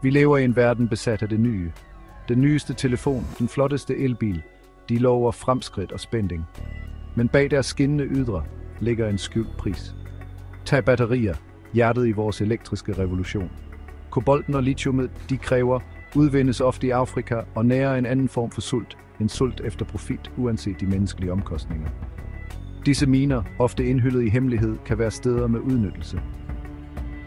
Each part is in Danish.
Vi lever i en verden besat af det nye. Den nyeste telefon, den flotteste elbil, de lover fremskridt og spænding. Men bag deres skinnende ydre ligger en skjult pris. Tag batterier, hjertet i vores elektriske revolution. Kobolten og lithiumet, de kræver, udvindes ofte i Afrika og nærer en anden form for sult. En sult efter profit, uanset de menneskelige omkostninger. Disse miner, ofte indhyllet i hemmelighed, kan være steder med udnyttelse.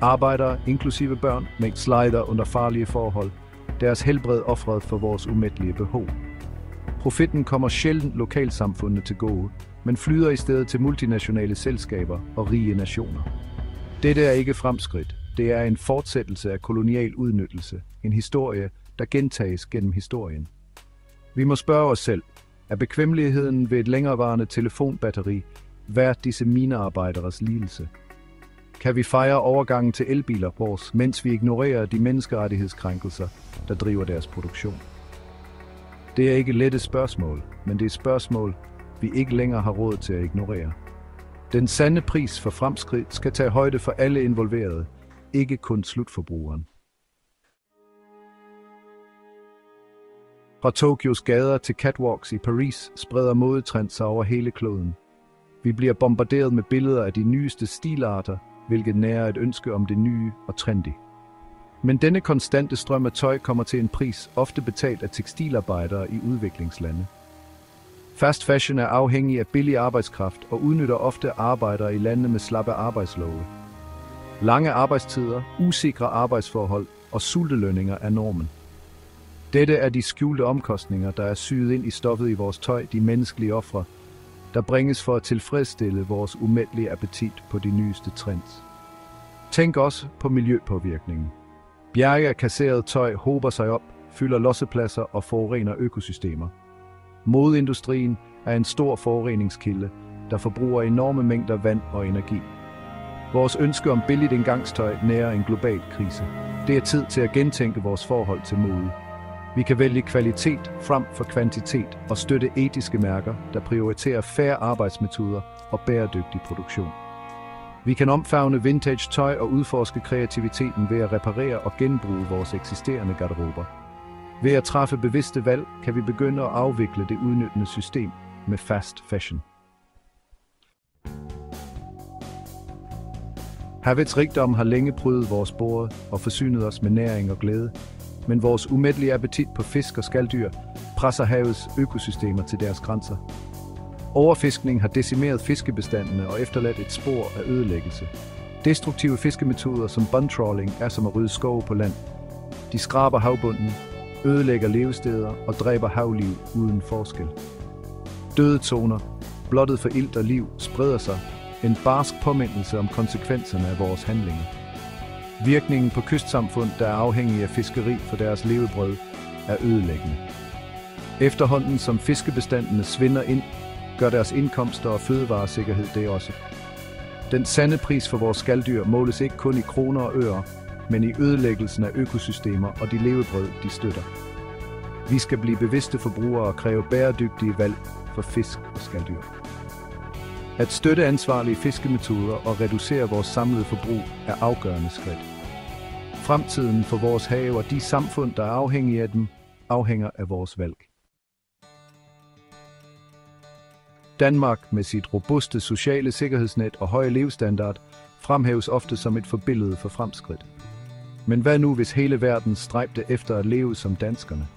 Arbejdere, inklusive børn, med slider under farlige forhold, deres helbred ofret for vores umættelige behov. Profitten kommer sjældent lokalsamfundene til gode, men flyder i stedet til multinationale selskaber og rige nationer. Dette er ikke fremskridt. Det er en fortsættelse af kolonial udnyttelse, en historie, der gentages gennem historien. Vi må spørge os selv, er bekvemmeligheden ved et længerevarende telefonbatteri værd disse minearbejderes lidelse? Kan vi fejre overgangen til elbiler, mens vi ignorerer de menneskerettighedskrænkelser, der driver deres produktion? Det er ikke lette spørgsmål, men det er spørgsmål, vi ikke længere har råd til at ignorere. Den sande pris for fremskridt skal tage højde for alle involverede, ikke kun slutforbrugeren. Fra Tokyos gader til catwalks i Paris spreder modetrend sig over hele kloden. Vi bliver bombarderet med billeder af de nyeste stilarter, hvilket nærer et ønske om det nye og trendy. Men denne konstante strøm af tøj kommer til en pris, ofte betalt af tekstilarbejdere i udviklingslande. Fast fashion er afhængig af billig arbejdskraft og udnytter ofte arbejdere i lande med slappe arbejdslove. Lange arbejdstider, usikre arbejdsforhold og sultelønninger er normen. Dette er de skjulte omkostninger, der er syet ind i stoffet i vores tøj, de menneskelige ofre, der bringes for at tilfredsstille vores umættelige appetit på de nyeste trends. Tænk også på miljøpåvirkningen. Bjerge af kasseret tøj hober sig op, fylder lossepladser og forurener økosystemer. Modeindustrien er en stor forureningskilde, der forbruger enorme mængder vand og energi. Vores ønske om billigt engangstøj nærer en global krise. Det er tid til at gentænke vores forhold til mode. Vi kan vælge kvalitet frem for kvantitet og støtte etiske mærker, der prioriterer fair arbejdsmetoder og bæredygtig produktion. Vi kan omfavne vintage tøj og udforske kreativiteten ved at reparere og genbruge vores eksisterende garderober. Ved at træffe bevidste valg kan vi begynde at afvikle det udnyttende system med fast fashion. Havets rigdom har længe prydet vores bord og forsynet os med næring og glæde, men vores umættelige appetit på fisk og skaldyr presser havets økosystemer til deres grænser. Overfiskning har decimeret fiskebestandene og efterladt et spor af ødelæggelse. Destruktive fiskemetoder som bundtrawling er som at rydde skove på land. De skraber havbunden, ødelægger levesteder og dræber havliv uden forskel. Døde zoner, blottet for ilt og liv, spreder sig, en barsk påmindelse om konsekvenserne af vores handlinger. Virkningen på kystsamfund, der er afhængige af fiskeri for deres levebrød, er ødelæggende. Efterhånden som fiskebestandene svinder ind, gør deres indkomster og fødevaresikkerhed det også. Den sande pris for vores skaldyr måles ikke kun i kroner og øre, men i ødelæggelsen af økosystemer og de levebrød, de støtter. Vi skal blive bevidste forbrugere og kræve bæredygtige valg for fisk og skaldyr. At støtte ansvarlige fiskemetoder og reducere vores samlede forbrug er afgørende skridt. Fremtiden for vores have og de samfund, der er afhængige af dem, afhænger af vores valg. Danmark med sit robuste sociale sikkerhedsnet og høje levestandard fremhæves ofte som et forbillede for fremskridt. Men hvad nu, hvis hele verden stræbte efter at leve som danskerne?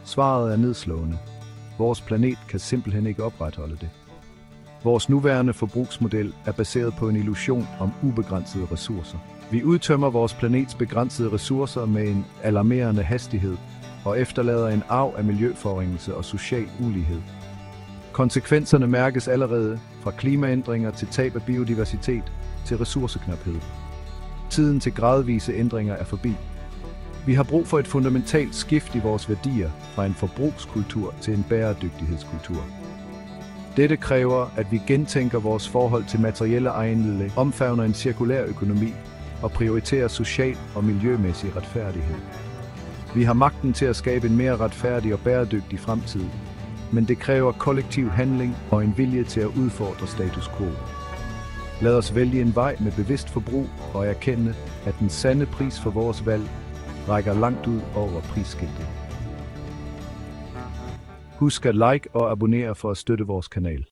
Svaret er nedslående. Vores planet kan simpelthen ikke opretholde det. Vores nuværende forbrugsmodel er baseret på en illusion om ubegrænsede ressourcer. Vi udtømmer vores planets begrænsede ressourcer med en alarmerende hastighed og efterlader en arv af miljøforringelse og social ulighed. Konsekvenserne mærkes allerede fra klimaændringer til tab af biodiversitet til ressourceknaphed. Tiden til gradvise ændringer er forbi. Vi har brug for et fundamentalt skift i vores værdier fra en forbrugskultur til en bæredygtighedskultur. Dette kræver, at vi gentænker vores forhold til materielle ejendele, omfavner en cirkulær økonomi og prioriterer social og miljømæssig retfærdighed. Vi har magten til at skabe en mere retfærdig og bæredygtig fremtid, men det kræver kollektiv handling og en vilje til at udfordre status quo. Lad os vælge en vej med bevidst forbrug og erkende, at den sande pris for vores valg rækker langt ud over prisskiltet. Husk at like og abonnere for at støtte vores kanal.